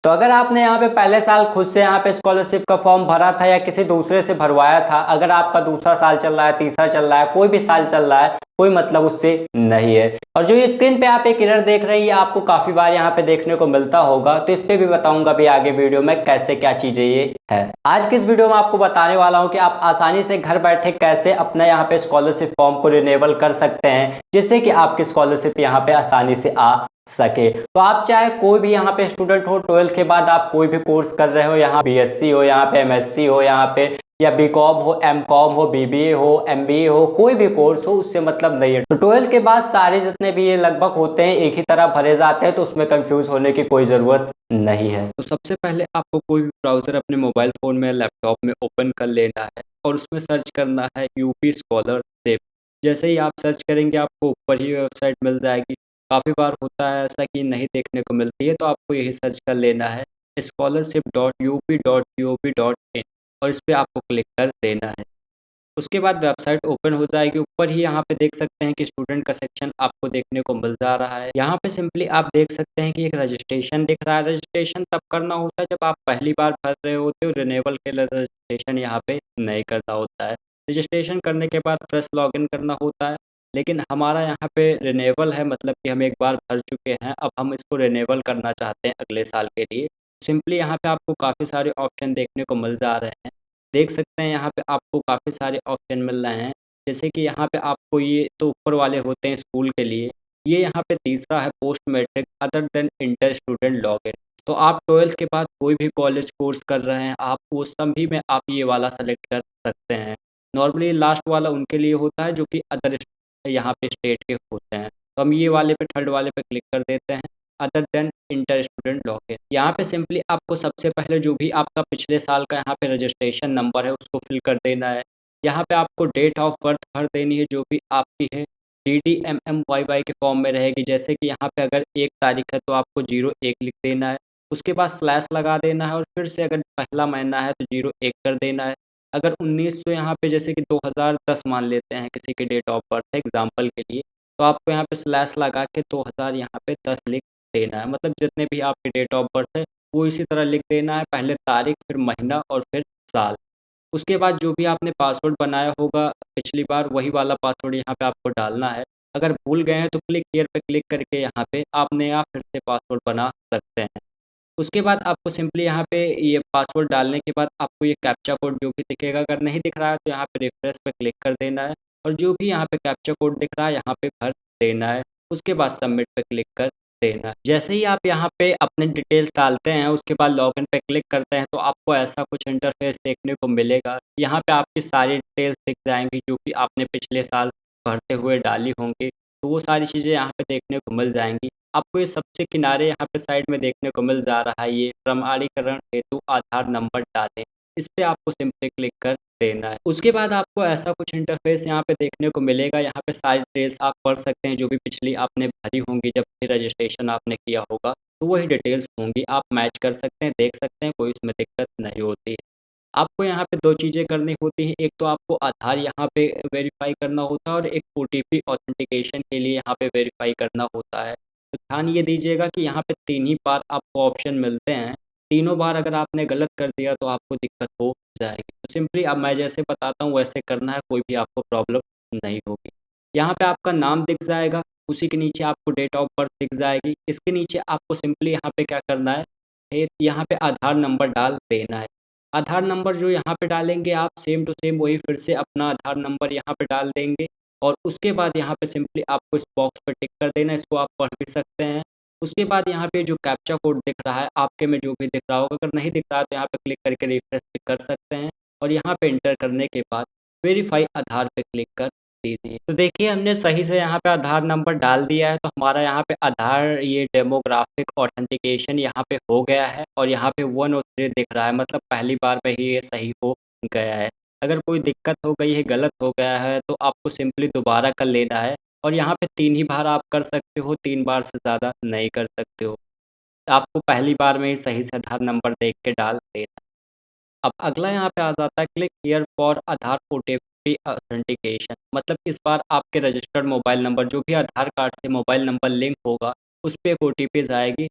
तो अगर आपने यहाँ पे पहले साल खुद से यहाँ पे स्कॉलरशिप का फॉर्म भरा था या किसी दूसरे से भरवाया था, अगर आपका दूसरा साल चल रहा है, तीसरा चल रहा है, कोई भी साल चल रहा है, कोई मतलब उससे नहीं है। और जो ये स्क्रीन पे आप एक एरर देख रहे हैं, ये आपको काफी बार यहाँ पे देखने को मिलता होगा, तो इस पे भी बताऊंगा भी आगे वीडियो में कैसे क्या चीजें ये है। आज की इस वीडियो में आपको बताने वाला हूँ कि आप आसानी से घर बैठे कैसे अपना यहाँ पे स्कॉलरशिप फॉर्म को रिन्यूअल कर सकते हैं, जिससे कि आपकी स्कॉलरशिप यहाँ पे आसानी से आ सके। तो आप चाहे कोई भी यहाँ पे स्टूडेंट हो, 12th के बाद आप कोई भी कोर्स कर रहे हो, यहाँ बीएससी हो, यहाँ पे एमएससी हो, यहाँ पे या बीकॉम हो, एमकॉम हो, बीबीए हो, एमबीए हो, कोई भी कोर्स हो, उससे मतलब नहीं है। तो 12th के बाद सारे जितने भी ये लगभग होते हैं एक ही तरह भरे जाते हैं, तो उसमें कंफ्यूज होने की कोई ज़रूरत नहीं है। तो सबसे पहले आपको कोई भी ब्राउज़र अपने मोबाइल फ़ोन में लैपटॉप में ओपन कर लेना है और उसमें सर्च करना है यूपी स्कॉलरशिप। जैसे ही आप सर्च करेंगे आपको ऊपर ही वेबसाइट मिल जाएगी। काफ़ी बार होता है ऐसा कि नहीं देखने को मिलती है, तो आपको यही सर्च कर लेना है scholarship.up.gov.in और इस पे आपको क्लिक कर देना है। उसके बाद वेबसाइट ओपन हो जाएगी। ऊपर ही यहाँ पे देख सकते हैं कि स्टूडेंट का सेक्शन आपको देखने को मिल जा रहा है। यहाँ पे सिंपली आप देख सकते हैं कि एक रजिस्ट्रेशन दिख रहा है। रजिस्ट्रेशन तब करना होता है जब आप पहली बार भर रहे होते हो। रिन्यूअल के लिए रजिस्ट्रेशन यहाँ पे नहीं करना होता है। रजिस्ट्रेशन करने के बाद फ्रेश लॉगिन करना होता है, लेकिन हमारा यहाँ पे रिन्यूअल है, मतलब कि हम एक बार भर चुके हैं, अब हम इसको रिन्यूअल करना चाहते हैं अगले साल के लिए। सिंपली यहाँ पे आपको काफ़ी सारे ऑप्शन देखने को मिल जा रहे हैं। देख सकते हैं यहाँ पे आपको काफ़ी सारे ऑप्शन मिल रहे हैं। जैसे कि यहाँ पे आपको ये तो ऊपर वाले होते हैं स्कूल के लिए। ये यहाँ पे तीसरा है post matric other than inter student login. तो आप 12th के बाद कोई भी कॉलेज कोर्स कर रहे हैं, आप वो सभी में आप ये वाला सेलेक्ट कर सकते हैं। नॉर्मली लास्ट वाला उनके लिए होता है जो कि अदर यहाँ पे स्टेट के होते हैं। तो हम ये वाले पे थर्ड वाले पे क्लिक कर देते हैं, other than inter student login. यहाँ पे सिंपली आपको सबसे पहले जो भी आपका पिछले साल का यहाँ पे रजिस्ट्रेशन नंबर है उसको फिल कर देना है। यहाँ पे आपको डेट ऑफ बर्थ भर देनी है जो भी आपकी है, DDMMYY के फॉर्म में रहेगी। जैसे कि यहाँ पे अगर 1 तारीख है तो आपको 01 लिख देना है, उसके बाद स्लैश लगा देना है और फिर से अगर पहला महीना है तो 01 कर देना है। अगर 1900 यहाँ पे जैसे कि 2010 मान लेते हैं किसी की डेट ऑफ बर्थ है एग्जाम्पल के लिए, तो आपको यहाँ पे स्लैश लगा के 2000 यहाँ पे 10 लिख देना है। मतलब जितने भी आपके डेट ऑफ बर्थ है वो इसी तरह लिख देना है, पहले तारीख फिर महीना और फिर साल। उसके बाद जो भी आपने पासवर्ड बनाया होगा पिछली बार वही वाला पासवर्ड यहाँ पे आपको डालना है। अगर भूल गए हैं तो क्लिक हियर पे क्लिक करके यहाँ पे आप नया फिर से पासवर्ड बना सकते हैं। उसके बाद आपको सिंपली यहाँ पे ये पासवर्ड डालने के बाद आपको ये कैप्चा कोड जो भी दिखेगा, अगर नहीं दिख रहा है तो यहाँ पे रिफ्रेश पे क्लिक कर देना है और जो भी यहाँ पे कैप्चा कोड दिख रहा है यहाँ पे भर देना है। उसके बाद सबमिट पे क्लिक कर देना है। जैसे ही आप यहाँ पे अपने डिटेल्स डालते हैं उसके बाद लॉगिन पे क्लिक करते हैं तो आपको ऐसा कुछ इंटरफेस देखने को मिलेगा। यहाँ पे आपकी सारी डिटेल्स दिख जाएंगी जो कि आपने पिछले साल भरते हुए डाली होंगी, तो वो सारी चीज़ें यहाँ पे देखने को मिल जाएंगी। आपको ये सबसे किनारे यहाँ पे साइड में देखने को मिल जा रहा है, ये प्रमाणीकरण हेतु आधार नंबर डालें। इस पे आपको सिंपली क्लिक कर देना है। उसके बाद आपको ऐसा कुछ इंटरफेस यहाँ पे देखने को मिलेगा। यहाँ पे सारी डिटेल्स आप पढ़ सकते हैं जो भी पिछली आपने भरी होंगी जब भी रजिस्ट्रेशन आपने किया होगा, तो वही डिटेल्स होंगी। आप मैच कर सकते हैं, देख सकते हैं, कोई उसमें दिक्कत नहीं होती है। आपको यहाँ पे दो चीज़ें करनी होती हैं, एक तो आपको आधार यहाँ पे वेरीफाई करना होता है और एक ओटीपी ऑथेंटिकेशन के लिए यहाँ पे वेरीफाई करना होता है। तो ध्यान ये दीजिएगा कि यहाँ पे 3 ही बार आपको ऑप्शन मिलते हैं, तीनों बार अगर आपने गलत कर दिया तो आपको दिक्कत हो जाएगी। तो सिंपली अब मैं जैसे बताता हूँ वैसे करना है, कोई भी आपको प्रॉब्लम नहीं होगी। यहाँ पे आपका नाम दिख जाएगा, उसी के नीचे आपको डेट ऑफ बर्थ दिख जाएगी। इसके नीचे आपको सिंपली यहाँ पे क्या करना है, यहाँ पे आधार नंबर डाल देना है। आधार नंबर जो यहाँ पे डालेंगे आप सेम टू सेम वही फिर से अपना आधार नंबर यहाँ पे डाल देंगे और उसके बाद यहाँ पे सिंपली आपको इस बॉक्स पे टिक कर देना है। इसको आप पढ़ भी सकते हैं। उसके बाद यहाँ पे जो कैप्चा कोड दिख रहा है आपके में जो भी दिख रहा होगा, अगर नहीं दिख रहा है तो यहाँ पे क्लिक करके रिफ्रेश भी कर सकते हैं और यहाँ पे इंटर करने के बाद वेरीफाई आधार पे क्लिक कर दीजिए। तो देखिए हमने सही से यहाँ पे आधार नंबर डाल दिया है, तो हमारा यहाँ पे आधार ये डेमोग्राफिक ऑथेंटिकेशन यहाँ पे हो गया है और यहाँ पे 103 दिख रहा है, मतलब पहली बार में ही ये सही हो गया है। अगर कोई दिक्कत हो गई है, गलत हो गया है, तो आपको सिंपली दोबारा कर लेना है और यहाँ पे 3 ही बार आप कर सकते हो, 3 बार से ज़्यादा नहीं कर सकते हो। आपको पहली बार में ही सही से आधार नंबर देख के डाल देना। अब अगला यहाँ पे आ जाता है click here for Aadhaar OTP authentication. मतलब इस बार आपके रजिस्टर्ड मोबाइल नंबर जो भी आधार कार्ड से मोबाइल नंबर लिंक होगा उस पर एक ओटीपी जाएगी।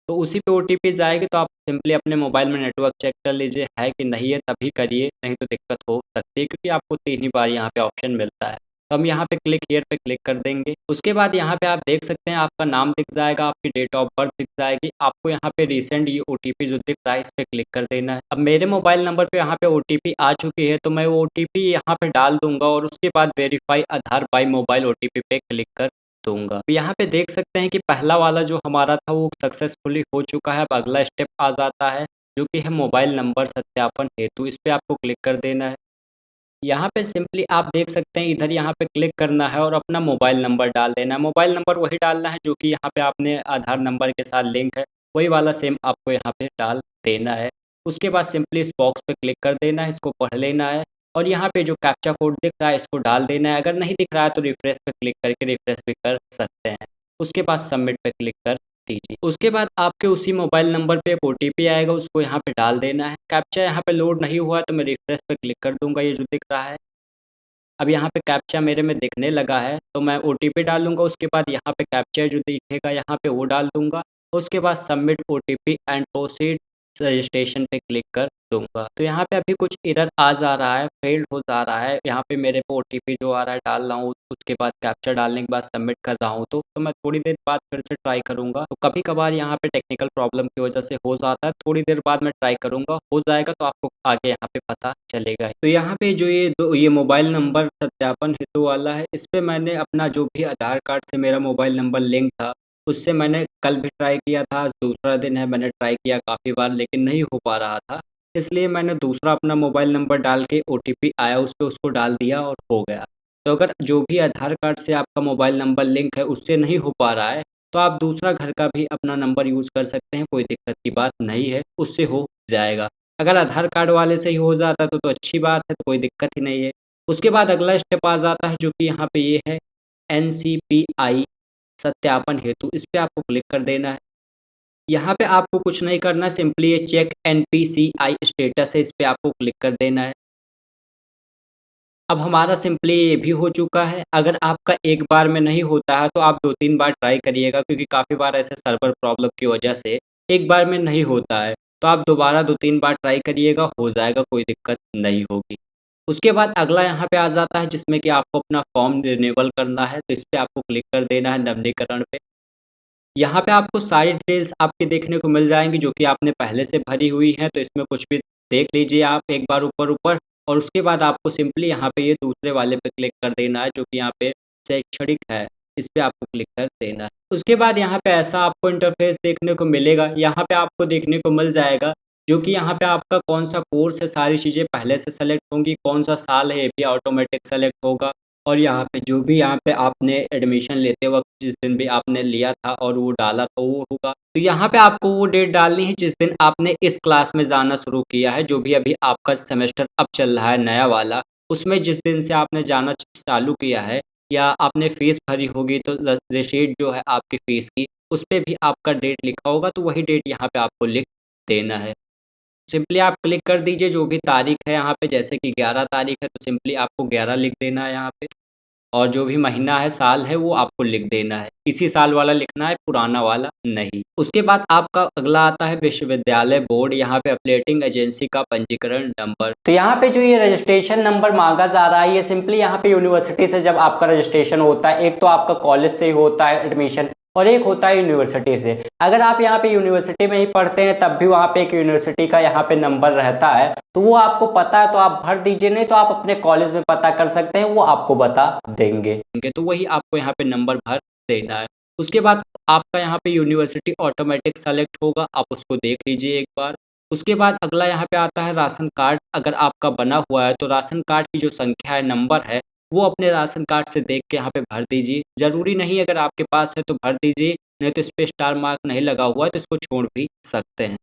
तो उसी पे ओटीपी जाएगी, तो आप सिंपली अपने मोबाइल में नेटवर्क चेक कर लीजिए है कि नहीं है, तभी करिए, नहीं तो दिक्कत हो सकती है, क्योंकि आपको 3 ही बार यहाँ पे ऑप्शन मिलता है। तो हम यहाँ पे क्लिक हियर पे क्लिक कर देंगे। उसके बाद यहाँ पे आप देख सकते हैं आपका नाम दिख जाएगा, आपकी डेट ऑफ बर्थ दिख जाएगी, आपको यहाँ पे रिसेंट ये ओटीपी जो दिख रहा है इस पे क्लिक कर देना है। अब मेरे मोबाइल नंबर पे यहाँ पे ओटीपी आ चुकी है, तो मैं वो ओटीपी यहाँ पे डाल दूंगा और उसके बाद वेरीफाई आधार बाय मोबाइल ओटीपी पे क्लिक कर दूंगा। यहाँ पे देख सकते हैं कि पहला वाला जो हमारा था वो सक्सेसफुली हो चुका है। अब अगला स्टेप आ जाता है जो कि है मोबाइल नंबर सत्यापन हेतु। इस पे आपको क्लिक कर देना है। यहाँ पे सिंपली आप देख सकते हैं इधर यहाँ पे क्लिक करना है और अपना मोबाइल नंबर डाल देना है। मोबाइल नंबर वही डालना है जो कि यहाँ पे आपने आधार नंबर के साथ लिंक है, वही वाला सेम आपको यहाँ पे डाल देना है। उसके बाद सिंपली इस बॉक्स पे क्लिक कर देना है, इसको पढ़ लेना है और यहाँ पे जो कैप्चा कोड दिख रहा है इसको डाल देना है। अगर नहीं दिख रहा है तो रिफ्रेश पे क्लिक करके रिफ्रेश भी कर सकते हैं। उसके बाद सबमिट पे क्लिक कर दीजिए। उसके बाद आपके उसी मोबाइल नंबर पे एक ओटीपी आएगा, उसको यहाँ पे डाल देना है। कैप्चा यहाँ पे लोड नहीं हुआ है तो मैं रिफ्रेश पे क्लिक कर दूंगा, ये जो दिख रहा है। अब यहाँ पे कैप्चा मेरे में दिखने लगा है तो मैं ओटीपी डालूंगा। उसके बाद यहाँ पे कैप्चा जो दिखेगा यहाँ पे वो डाल दूंगा। उसके बाद submit OTP and proceed registration पे क्लिक कर दूंगा। तो यहाँ पे अभी कुछ एरर आ जा रहा है, फेल्ड हो जा रहा है। यहाँ पे मेरे पे ओटीपी जो आ रहा है डाल रहा हूँ, उसके बाद कैप्चा डालने के बाद सबमिट कर रहा हूँ। तो मैं थोड़ी देर बाद फिर से ट्राई करूँगा। तो कभी कभार यहाँ पे टेक्निकल प्रॉब्लम की वजह से हो जाता है, थोड़ी देर बाद मैं ट्राई करूँगा, हो जाएगा तो आपको आगे यहाँ पे पता चलेगा। तो यहाँ पे जो ये मोबाइल नंबर सत्यापन हेतु वाला है, इस पे मैंने अपना जो भी आधार कार्ड से मेरा मोबाइल नंबर लिंक था उससे मैंने कल भी ट्राई किया था। आज दूसरा दिन है, मैंने ट्राई किया काफ़ी बार लेकिन नहीं हो पा रहा था, इसलिए मैंने दूसरा अपना मोबाइल नंबर डाल के ओटीपी आया उस पे उसको डाल दिया और हो गया। तो अगर जो भी आधार कार्ड से आपका मोबाइल नंबर लिंक है उससे नहीं हो पा रहा है तो आप दूसरा घर का भी अपना नंबर यूज़ कर सकते हैं, कोई दिक्कत की बात नहीं है, उससे हो जाएगा। अगर आधार कार्ड वाले से ही हो जाता तो अच्छी बात है, तो कोई दिक्कत ही नहीं है। उसके बाद अगला स्टेप आ जाता है जो कि यहाँ पे ये है NCPI सत्यापन हेतु। इस पे आपको क्लिक कर देना है। यहाँ पे आपको कुछ नहीं करना, सिंपली ये चेक NPCI स्टेटस है, इस पे आपको क्लिक कर देना है। अब हमारा सिंपली ये भी हो चुका है। अगर आपका एक बार में नहीं होता है तो आप 2-3 बार ट्राई करिएगा, क्योंकि काफ़ी बार ऐसे सर्वर प्रॉब्लम की वजह से एक बार में नहीं होता है। तो आप दोबारा 2-3 बार ट्राई करिएगा, हो जाएगा, कोई दिक्कत नहीं होगी। उसके बाद अगला यहाँ पे आ जाता है जिसमें कि आपको अपना फॉर्म रिन्यूअल करना है, तो इस पे आपको क्लिक कर देना है नवीनीकरण पे। यहाँ पे आपको सारी डिटेल्स आपके देखने को मिल जाएंगी जो कि आपने पहले से भरी हुई हैं, तो इसमें कुछ भी देख लीजिए आप एक बार ऊपर ऊपर। और उसके बाद आपको सिंपली यहाँ पे ये दूसरे वाले पे क्लिक कर देना है जो कि यहाँ पे शैक्षणिक है, इस पे आपको क्लिक कर देना है। उसके बाद यहाँ पे ऐसा आपको इंटरफेस देखने को मिलेगा। यहाँ पे आपको देखने को मिल जाएगा जो कि यहाँ पे आपका कौन सा कोर्स है, सारी चीज़ें पहले से सेलेक्ट होंगी, कौन सा साल है ये भी ऑटोमेटिक सेलेक्ट होगा। और यहाँ पे जो भी यहाँ पे आपने एडमिशन लेते वक्त जिस दिन भी आपने लिया था और वो डाला तो वो होगा। तो यहाँ पे आपको वो डेट डालनी है जिस दिन आपने इस क्लास में जाना शुरू किया है, जो भी अभी आपका सेमेस्टर अब चल रहा है नया वाला, उसमें जिस दिन से आपने जाना चालू किया है या आपने फीस भरी होगी तो रिसीट जो है आपकी फ़ीस की उस पे भी आपका डेट लिखा होगा, तो वही डेट यहाँ पे आपको लिख देना है। सिंपली आप क्लिक कर दीजिए, जो भी तारीख है यहाँ पे, जैसे कि 11 तारीख है तो सिंपली आपको 11 लिख देना है यहाँ पे। और जो भी महीना है, साल है, वो आपको लिख देना है। इसी साल वाला लिखना है, पुराना वाला नहीं। उसके बाद आपका अगला आता है विश्वविद्यालय बोर्ड। यहाँ पे अपडेटिंग एजेंसी का पंजीकरण नंबर। तो यहाँ पे जो ये रजिस्ट्रेशन नंबर मांगा जा रहा है, ये सिंपली यहाँ पे यूनिवर्सिटी से जब आपका रजिस्ट्रेशन होता है, एक तो आपका कॉलेज से ही होता है एडमिशन और एक होता है यूनिवर्सिटी से। अगर आप यहाँ पे यूनिवर्सिटी में ही पढ़ते हैं तब भी वहाँ पे एक यूनिवर्सिटी का यहाँ पे नंबर रहता है, तो वो आपको पता है तो आप भर दीजिए, नहीं तो आप अपने कॉलेज में पता कर सकते हैं, वो आपको बता देंगे। तो वही आपको यहाँ पे नंबर भर देना है। उसके बाद आपका यहाँ पे यूनिवर्सिटी ऑटोमेटिक सेलेक्ट होगा, आप उसको देख लीजिए एक बार। उसके बाद अगला यहाँ पे आता है राशन कार्ड। अगर आपका बना हुआ है तो राशन कार्ड की जो संख्या है, नंबर है, वो अपने राशन कार्ड से देख के यहाँ पे भर दीजिए। ज़रूरी नहीं अगर आपके पास है तो भर दीजिए, नहीं तो इस पे स्टार मार्क नहीं लगा हुआ है तो इसको छोड़ भी सकते हैं।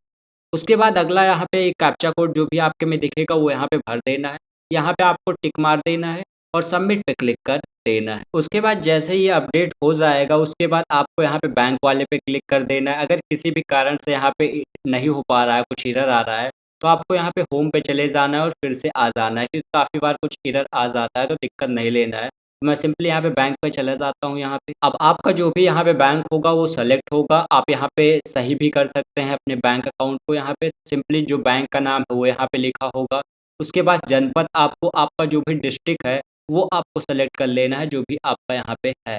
उसके बाद अगला यहाँ पे एक कैप्चा कोड जो भी आपके में दिखेगा वो यहाँ पे भर देना है। यहाँ पे आपको टिक मार देना है और सबमिट पे क्लिक कर देना है। उसके बाद जैसे ही ये अपडेट हो जाएगा उसके बाद आपको यहाँ पे बैंक वाले पे क्लिक कर देना है। अगर किसी भी कारण से यहाँ पे नहीं हो पा रहा है, कुछ एरर आ रहा है, तो आपको यहाँ पे होम पे चले जाना है और फिर से आ जाना है, क्योंकि काफ़ी बार कुछ एरर आ जाता है तो दिक्कत नहीं लेना है। मैं सिंपली यहाँ पे बैंक पे चला जाता हूँ यहाँ पे। अब आपका जो भी यहाँ पे बैंक होगा वो सेलेक्ट होगा। आप यहाँ पे सही भी कर सकते हैं अपने बैंक अकाउंट को। यहाँ पे सिंपली जो बैंक का नाम है वो यहाँ पे लिखा होगा। उसके बाद जनपद आपको आपका जो भी डिस्ट्रिक्ट है वो आपको सेलेक्ट कर लेना है जो भी आपका यहाँ पे है,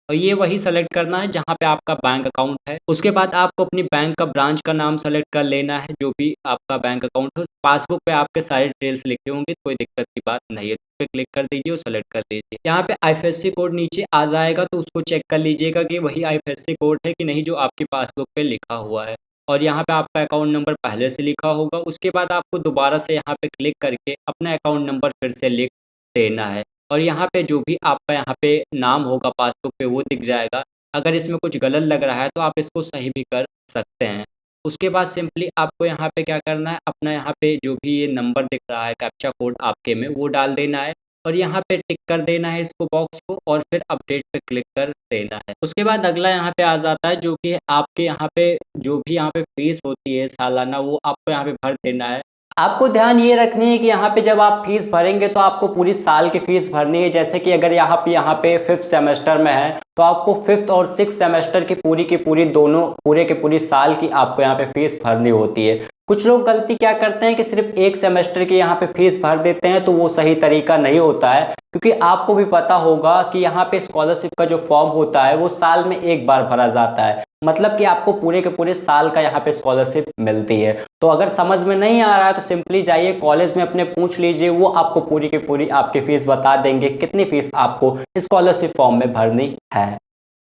और ये वही सेलेक्ट करना है जहाँ पे आपका बैंक अकाउंट है। उसके बाद आपको अपनी बैंक का ब्रांच का नाम सेलेक्ट कर लेना है जो भी आपका बैंक अकाउंट है। पासबुक पे आपके सारे डिटेल्स लिखे होंगे, कोई दिक्कत की बात नहीं है। पे क्लिक कर दीजिए और सेलेक्ट कर दीजिए। यहाँ पे आईएफएससी कोड नीचे आ जाएगा तो उसको चेक कर लीजिएगा कि वही आईएफएससी कोड है कि नहीं जो आपकी पासबुक पे लिखा हुआ है, और यहाँ पे आपका अकाउंट नंबर पहले से लिखा होगा। उसके बाद आपको दोबारा से यहाँ पे क्लिक करके अपना अकाउंट नंबर फिर से लिख देना है, और यहाँ पे जो भी आपका यहाँ पे नाम होगा पासबुक पे वो दिख जाएगा। अगर इसमें कुछ गलत लग रहा है तो आप इसको सही भी कर सकते हैं। उसके बाद सिंपली आपको यहाँ पे क्या करना है, अपना यहाँ पे जो भी ये नंबर दिख रहा है कैप्चा कोड आपके में वो डाल देना है, और यहाँ पे टिक कर देना है इसको बॉक्स को, और फिर अपडेट पे क्लिक कर देना है। उसके बाद अगला यहाँ पे आ जाता है जो कि आपके यहाँ पे जो भी यहाँ पे फीस होती है सालाना वो आपको यहाँ पे भर देना है। आपको ध्यान ये रखनी है कि यहाँ पे जब आप फीस भरेंगे तो आपको पूरी साल की फीस भरनी है। जैसे कि अगर यहाँ पे 5th सेमेस्टर में है तो आपको 5th और 6th सेमेस्टर की पूरी दोनों पूरे के पूरी साल की आपको यहाँ पे फीस भरनी होती है। कुछ लोग गलती क्या करते हैं कि सिर्फ एक सेमेस्टर की यहाँ पे फीस भर देते हैं, तो वो सही तरीका नहीं होता है, क्योंकि आपको भी पता होगा कि यहाँ पे स्कॉलरशिप का जो फॉर्म होता है वो साल में एक बार भरा जाता है। मतलब कि आपको पूरे के पूरे साल का यहाँ पे स्कॉलरशिप मिलती है। तो अगर समझ में नहीं आ रहा है तो सिंपली जाइए कॉलेज में अपने पूछ लीजिए, वो आपको पूरी की पूरी आपकी फीस बता देंगे कितनी फीस आपको स्कॉलरशिप फॉर्म में भरनी है।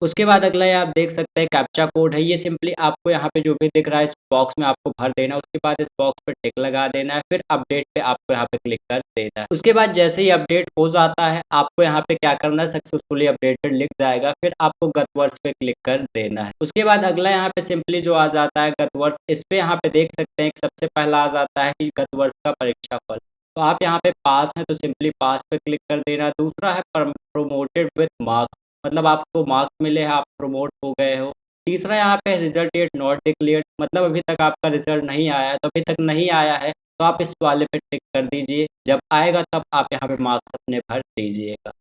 उसके बाद अगला ये आप देख सकते हैं कैप्चा कोड है। ये सिंपली आपको यहाँ पे जो भी दिख रहा है इस बॉक्स में आपको भर देना है। उसके बाद इस बॉक्स पे टिक लगा देना है, फिर अपडेट पे आपको यहाँ पे क्लिक कर देना है। उसके बाद जैसे ही अपडेट हो जाता है आपको यहाँ पे क्या करना है, सक्सेसफुली अपडेटेड लिख जाएगा, फिर आपको गत वर्ष पे क्लिक कर देना है। उसके बाद अगला यहाँ पे सिंपली जो आ जाता है गत वर्ष, इस पे यहाँ पे देख सकते हैं कि सबसे पहला आ जाता है कि गत वर्ष का परीक्षा फल। तो आप यहाँ पे पास हैं तो सिंपली पास पे क्लिक कर देना। दूसरा है प्रोमोटेड विथ मार्क्स, मतलब आपको मार्क्स मिले हैं, आप प्रमोट हो गए हो। तीसरा यहाँ पे रिजल्ट येट नॉट डिक्लेयर्ड, मतलब अभी तक आपका रिजल्ट नहीं आया है, तो अभी तक नहीं आया है तो आप इस वाले पे टिक कर दीजिए। जब आएगा तब आप यहाँ पे मार्क्स अपने भर दीजिएगा।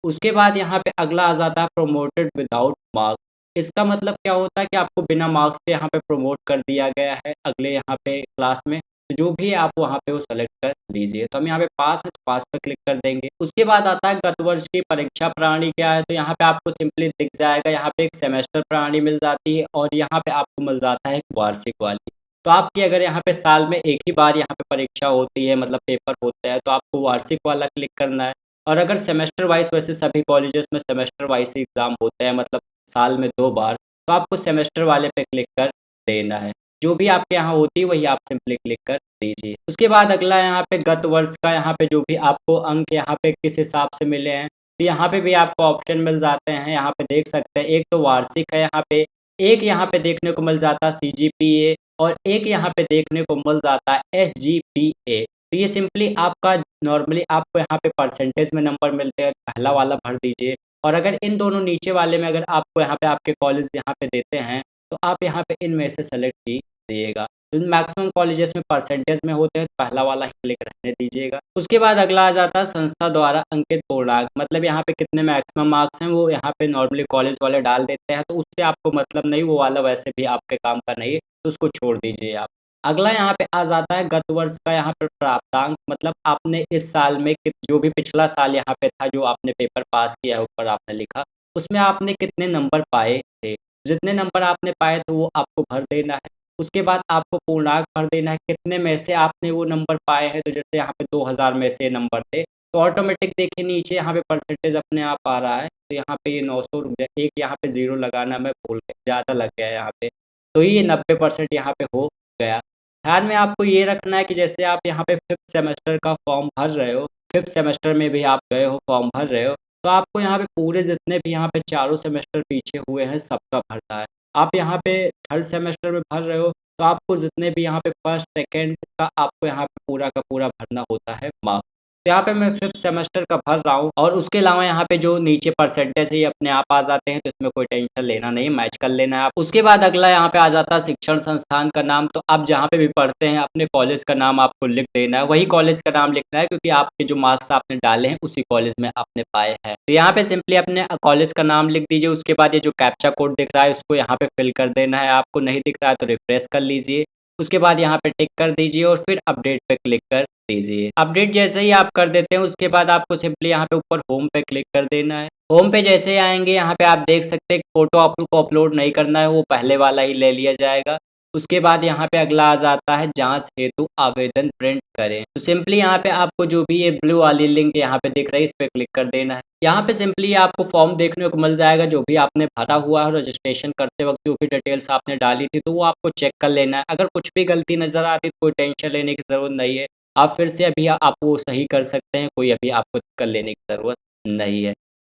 उसके बाद यहाँ पे अगला आ जाता है प्रोमोटेड विदाउट मार्क्स। इसका मतलब क्या होता है कि आपको बिना मार्क्स के यहाँ पे प्रमोट कर दिया गया है अगले यहाँ पे क्लास में। तो जो भी आप वहाँ पे वो सेलेक्ट कर लीजिए। तो हम यहाँ पे पास है तो पास पर क्लिक कर देंगे। उसके बाद आता है गत वर्ष की परीक्षा प्रणाली क्या है, तो यहाँ पे आपको सिंपली दिख जाएगा। यहाँ पे एक सेमेस्टर प्रणाली मिल जाती है और यहाँ पे आपको मिल जाता है एक वार्षिक वाली। तो आपकी अगर यहाँ पे साल में एक ही बार यहाँ पे परीक्षा होती है, मतलब पेपर होता है, तो आपको वार्षिक वाला क्लिक करना है। और अगर सेमेस्टर वाइज, वैसे सभी कॉलेजेस में सेमेस्टर वाइज एग्जाम होते हैं, मतलब साल में 2 बार, तो आपको सेमेस्टर वाले पे क्लिक कर देना है। जो भी आपके यहाँ होती है वही आप सिंपली क्लिक कर दीजिए। उसके बाद अगला यहाँ पे गत वर्ष का यहाँ पे जो भी आपको अंक यहाँ पे किस हिसाब से मिले हैं, तो यहाँ पे भी आपको ऑप्शन मिल जाते हैं। यहाँ पे देख सकते हैं, एक तो वार्षिक है यहाँ पे, एक यहाँ पे देखने को मिल जाता है CGPA, और एक यहाँ पे देखने को मिल जाता है SGPA। तो ये सिंपली आपका नॉर्मली आपको यहाँ पे परसेंटेज में नंबर मिलते हैं, पहला वाला भर दीजिए। और अगर इन दोनों नीचे वाले में अगर आपको यहाँ पे आपके कॉलेज यहाँ पे देते हैं तो आप यहाँ पे इनमें से सेलेक्ट कीजिएगा। तो मैक्सिमम कॉलेजेस में परसेंटेज में होते हैं, तो पहला वाला ही क्लिक रहने दीजिएगा। उसके बाद अगला आ जाता है संस्था द्वारा अंकित पूर्णांक, मतलब यहाँ पे कितने मैक्सिमम मार्क्स हैं वो यहाँ पे नॉर्मली कॉलेज वाले डाल देते हैं, तो उससे आपको मतलब नहीं, वो वाला वैसे भी आपके काम का नहीं है, तो उसको छोड़ दीजिए आप। अगला यहाँ पे आ जाता है गत वर्ष का यहाँ पे प्राप्तांक, मतलब आपने इस साल में जो भी पिछला साल यहाँ पे था जो आपने पेपर पास किया है ऊपर आपने लिखा, उसमें आपने कितने नंबर पाए थे। जितने नंबर आपने पाए थे वो आपको भर देना है। उसके बाद आपको पूर्णांक भर देना है, कितने में से आपने वो नंबर पाए हैं। तो जैसे यहाँ पे 2000 में से नंबर थे, तो ऑटोमेटिक देखिए नीचे यहाँ पे परसेंटेज अपने आप आ रहा है। तो यहाँ पे ये 900 रुक गया, एक यहाँ पे 0 लगाना मैं भूल गया, ज़्यादा लग गया यहाँ पे, तो ये 90% यहाँ पे हो गया। ध्यान में आपको ये रखना है कि जैसे आप यहाँ पे 5th सेमेस्टर का फॉर्म भर रहे हो, 5th सेमेस्टर में भी आप गए हो फॉर्म भर रहे हो, तो आपको यहाँ पे पूरे जितने भी यहाँ पे चारों सेमेस्टर पीछे हुए हैं सबका भरना है। आप यहाँ पे 3rd सेमेस्टर में भर रहे हो तो आपको जितने भी यहाँ पे 1st 2nd का आपको यहाँ पे पूरा का पूरा भरना होता है मार्क्स। तो यहाँ पे मैं 5th सेमेस्टर का भर रहा हूँ और उसके अलावा यहाँ पे जो नीचे परसेंटेज है ये अपने आप आ जाते हैं, तो इसमें कोई टेंशन लेना नहीं, मैच कर लेना है आप। उसके बाद अगला यहाँ पे आ जाता है शिक्षण संस्थान का नाम। तो आप जहाँ पे भी पढ़ते हैं अपने कॉलेज का नाम आपको लिख देना है, वही कॉलेज का नाम लिखना है क्योंकि आपके जो मार्क्स आपने डाले हैं उसी कॉलेज में आपने पाए हैं। तो यहाँ पे सिंपली अपने कॉलेज का नाम लिख दीजिए। उसके बाद ये जो कैप्चा कोड दिख रहा है उसको यहाँ पे फिल कर देना है, आपको नहीं दिख रहा है तो रिफ्रेश कर लीजिए। उसके बाद यहाँ पे टिक कर दीजिए और फिर अपडेट पे क्लिक कर दीजिए। अपडेट जैसे ही आप कर देते हैं उसके बाद आपको सिंपली यहाँ पे ऊपर होम पे क्लिक कर देना है। होम पे जैसे ही आएंगे यहाँ पे आप देख सकते हैं फोटो आपको अपलोड नहीं करना है, वो पहले वाला ही ले लिया जाएगा। उसके बाद यहाँ पे अगला आ जाता है जांच हेतु आवेदन प्रिंट करें। तो सिंपली यहाँ पे आपको जो भी ये ब्लू वाली लिंक यहाँ पे दिख रही है इस पे क्लिक कर देना है। यहाँ पे सिंपली आपको फॉर्म देखने को मिल जाएगा जो भी आपने भरा हुआ है, रजिस्ट्रेशन करते वक्त जो भी डिटेल्स आपने डाली थी तो वो आपको चेक कर लेना है। अगर कुछ भी गलती नजर आती तो कोई टेंशन लेने की जरूरत नहीं है, आप फिर से अभी आप वो सही कर सकते हैं, कोई अभी आपको कर लेने की ज़रूरत नहीं है।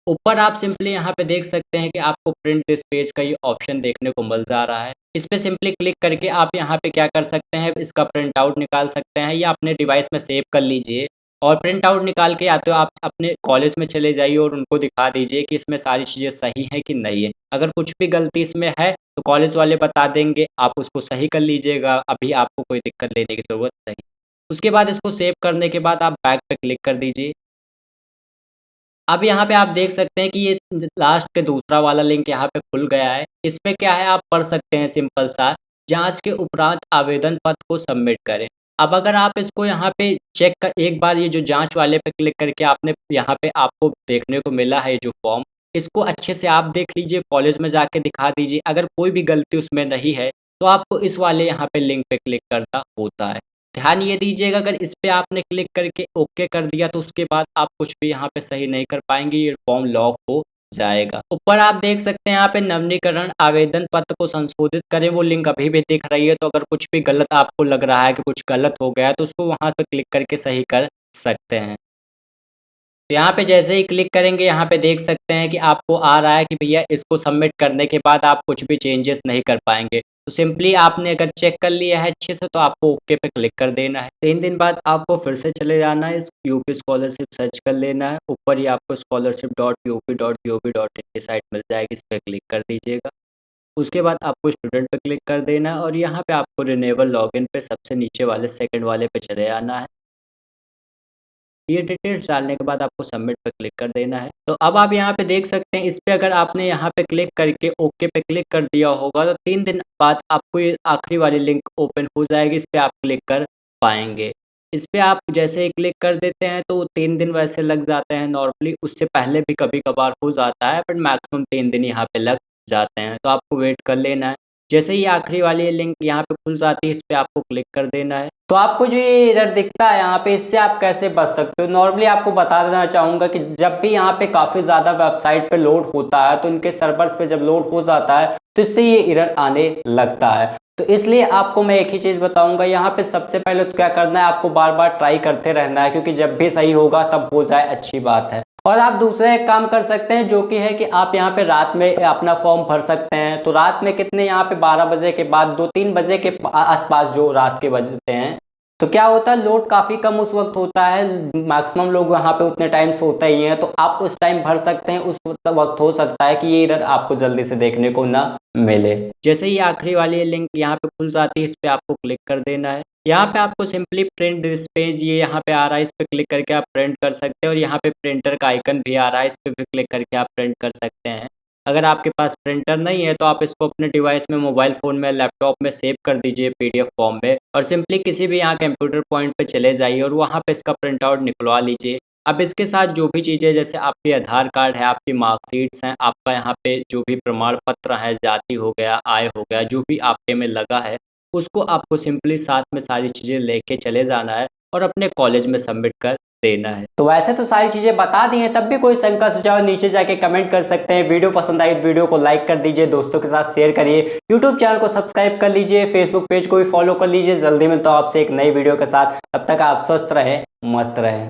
ऊपर आप सिंपली यहाँ पे देख सकते हैं कि आपको प्रिंट दिस पेज का ये ऑप्शन देखने को मिल जा रहा है। इस पे सिंपली क्लिक करके आप यहाँ पे क्या कर सकते हैं, इसका प्रिंट आउट निकाल सकते हैं या अपने डिवाइस में सेव कर लीजिए। और प्रिंट आउट निकाल के या तो आप अपने कॉलेज में चले जाइए और उनको दिखा दीजिए कि इसमें सारी चीज़ें सही हैं कि नहीं है। अगर कुछ भी गलती इसमें है तो कॉलेज वाले बता देंगे, आप उसको सही कर लीजिएगा, अभी आपको कोई दिक्कत लेने की ज़रूरत नहीं। उसके बाद इसको सेव करने के बाद आप बैक पे क्लिक कर दीजिए। अब यहाँ पे आप देख सकते हैं कि ये लास्ट के दूसरा वाला लिंक यहाँ पे खुल गया है। इस पे क्या है आप पढ़ सकते हैं सिंपल सा, जांच के उपरांत आवेदन पत्र को सबमिट करें। अब अगर आप इसको यहाँ पे चेक कर एक बार ये जो जांच वाले पे क्लिक करके आपने यहाँ पे आपको देखने को मिला है जो फॉर्म, इसको अच्छे से आप देख लीजिए, कॉलेज में जाके दिखा दीजिए। अगर कोई भी गलती उसमें नहीं है तो आपको इस वाले यहाँ पे लिंक पे क्लिक करना होता है। ध्यान ये दीजिएगा अगर इस पे आपने क्लिक करके ओके कर दिया तो उसके बाद आप कुछ भी यहाँ पे सही नहीं कर पाएंगे, ये फॉर्म लॉक हो जाएगा। ऊपर आप देख सकते हैं यहाँ पे नवीनीकरण आवेदन पत्र को संशोधित करें, वो लिंक अभी भी दिख रही है। तो अगर कुछ भी गलत आपको लग रहा है कि कुछ गलत हो गया है तो उसको वहां पे क्लिक करके सही कर सकते हैं। तो यहाँ पे जैसे ही क्लिक करेंगे यहाँ पे देख सकते हैं कि आपको आ रहा है कि भैया इसको सबमिट करने के बाद आप कुछ भी चेंजेस नहीं कर पाएंगे। तो सिंपली आपने अगर चेक कर लिया है अच्छे से तो आपको ओके पे क्लिक कर देना है। 3 दिन बाद आपको फिर से चले जाना है, इस यूपी स्कॉलरशिप सर्च कर लेना है। ऊपर ही आपको scholarship.up.gov.in की साइट मिल जाएगी, इस पर क्लिक कर दीजिएगा। उसके बाद आपको स्टूडेंट पे क्लिक कर देना है और यहाँ पे आपको रिन्यूअल लॉगिन पे सबसे नीचे वाले सेकंड वाले पे चले आना है। ये डिटेल्स डालने के बाद आपको सबमिट पे क्लिक कर देना है। तो अब आप यहाँ पे देख सकते हैं इस पे अगर आपने यहाँ पे क्लिक करके ओके पे क्लिक कर दिया होगा तो 3 दिन बाद आपको ये आखिरी वाली लिंक ओपन हो जाएगी, इस पे आप क्लिक कर पाएंगे। इस पे आप जैसे ही क्लिक कर देते हैं तो 3 दिन वैसे लग जाते हैं नॉर्मली, उससे पहले भी कभी कभार हो जाता है बट मैक्सिमम 3 दिन यहाँ पे लग जाते हैं। तो आपको वेट कर लेना है। जैसे ही आखिरी वाली लिंक यहाँ पे खुल जाती है इस पे आपको क्लिक कर देना है। तो आपको जो ये एरर दिखता है यहाँ पे, इससे आप कैसे बच सकते हो। नॉर्मली आपको बता देना चाहूंगा कि जब भी यहाँ पे काफी ज्यादा वेबसाइट पे लोड होता है तो इनके सर्वर्स पे जब लोड हो जाता है तो इससे ये एरर आने लगता है। तो इसलिए आपको मैं एक ही चीज बताऊंगा, यहाँ पे सबसे पहले तो क्या करना है, आपको बार बार ट्राई करते रहना है क्योंकि जब भी सही होगा तब हो जाए अच्छी बात है। और आप दूसरा एक काम कर सकते हैं जो कि है कि आप यहाँ पे रात में अपना फॉर्म भर सकते हैं। तो रात में कितने, यहाँ पे 12 बजे के बाद 2-3 बजे के आसपास जो रात के बजते हैं तो क्या होता है, लोड काफी कम उस वक्त होता है, मैक्सिमम लोग वहाँ पे उतने टाइम सोते ही हैं। तो आप उस टाइम भर सकते हैं, उस वक्त हो सकता है कि ये एरर आपको जल्दी से देखने को ना मिले। जैसे ही आखिरी वाली लिंक यहाँ पे खुल जाती है इस पे आपको क्लिक कर देना है। यहाँ पे आपको सिंपली प्रिंट दिस पेज ये यहाँ पे आ रहा है, इस पे क्लिक करके आप प्रिंट कर सकते हैं। और यहाँ पे प्रिंटर का आइकन भी आ रहा है, इस पे भी क्लिक करके आप प्रिंट कर सकते हैं। अगर आपके पास प्रिंटर नहीं है तो आप इसको अपने डिवाइस में, मोबाइल फ़ोन में, लैपटॉप में सेव कर दीजिए पीडीएफ फॉर्म में और सिंपली किसी भी यहाँ कंप्यूटर पॉइंट पे चले जाइए और वहाँ पे इसका प्रिंट आउट निकलवा लीजिए। अब इसके साथ जो भी चीज़ें जैसे आपके आधार कार्ड है, आपकी मार्कशीट्स हैं, आपका यहाँ पे जो भी प्रमाण पत्र है, जाति हो गया, आय हो गया, जो भी आपके में लगा है उसको आपको सिंपली साथ में सारी चीज़ें लेके चले जाना है और अपने कॉलेज में सबमिट कर देना है। तो वैसे तो सारी चीजें बता दी हैं, तब भी कोई शंका सुझाव नीचे जाके कमेंट कर सकते हैं। वीडियो पसंद आई तो वीडियो को लाइक कर दीजिए, दोस्तों के साथ शेयर करिए, यूट्यूब चैनल को सब्सक्राइब कर लीजिए, फेसबुक पेज को भी फॉलो कर लीजिए। जल्दी मिलता हूं आपसे एक नई वीडियो के साथ, तब तक आप स्वस्थ रहें, मस्त रहें।